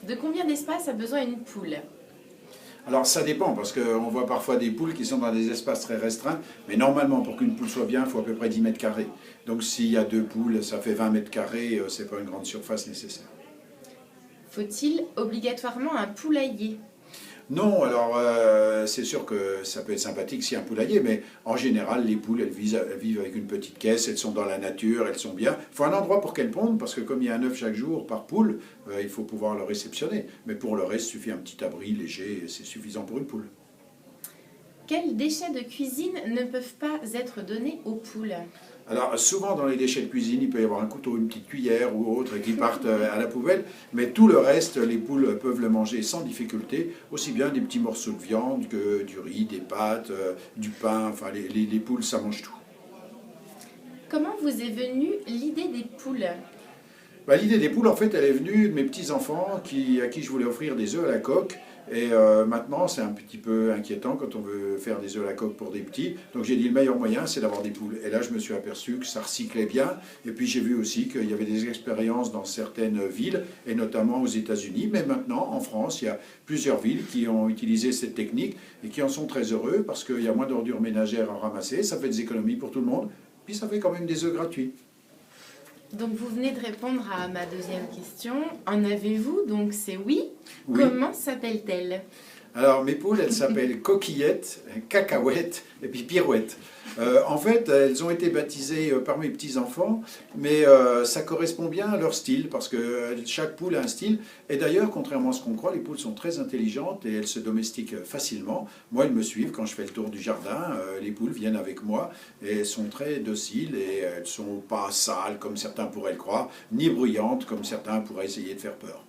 De combien d'espace a besoin une poule? Alors ça dépend, parce qu'on voit parfois des poules qui sont dans des espaces très restreints, mais normalement pour qu'une poule soit bien, il faut à peu près 10 mètres carrés. Donc s'il y a deux poules, ça fait 20 mètres carrés, c'est pas une grande surface nécessaire. Faut-il obligatoirement un poulailler? Non, alors c'est sûr que ça peut être sympathique s'il y a un poulailler, mais en général, les poules, elles vivent avec une petite caisse, elles sont dans la nature, elles sont bien. Il faut un endroit pour qu'elles pondent, parce que comme il y a un œuf chaque jour par poule, il faut pouvoir le réceptionner. Mais pour le reste, il suffit un petit abri léger, c'est suffisant pour une poule. Quels déchets de cuisine ne peuvent pas être donnés aux poules? Alors souvent dans les déchets de cuisine, il peut y avoir un couteau, une petite cuillère ou autre qui partent à la poubelle, mais tout le reste, les poules peuvent le manger sans difficulté, aussi bien des petits morceaux de viande que du riz, des pâtes, du pain, enfin les poules ça mange tout. Comment vous est venue l'idée des poules? Bah, l'idée des poules, en fait, elle est venue de mes petits-enfants à qui je voulais offrir des œufs à la coque. Et maintenant, c'est un petit peu inquiétant quand on veut faire des œufs à la coque pour des petits. Donc j'ai dit le meilleur moyen, c'est d'avoir des poules. Et là, je me suis aperçu que ça recyclait bien. Et puis j'ai vu aussi qu'il y avait des expériences dans certaines villes, et notamment aux États-Unis. Mais maintenant, en France, il y a plusieurs villes qui ont utilisé cette technique et qui en sont très heureux parce qu'il y a moins d'ordures ménagères à ramasser, ça fait des économies pour tout le monde, puis ça fait quand même des œufs gratuits. Donc vous venez de répondre à ma deuxième question. En avez-vous? Donc c'est oui. Oui. Comment s'appelle-t-elle? Alors, mes poules, elles s'appellent Coquillette, Cacahuète et puis Pirouette. En fait, elles ont été baptisées par mes petits-enfants, mais ça correspond bien à leur style, parce que chaque poule a un style. Et d'ailleurs, contrairement à ce qu'on croit, les poules sont très intelligentes et elles se domestiquent facilement. Moi, elles me suivent quand je fais le tour du jardin. Les poules viennent avec moi et elles sont très dociles et elles ne sont pas sales, comme certains pourraient le croire, ni bruyantes, comme certains pourraient essayer de faire peur.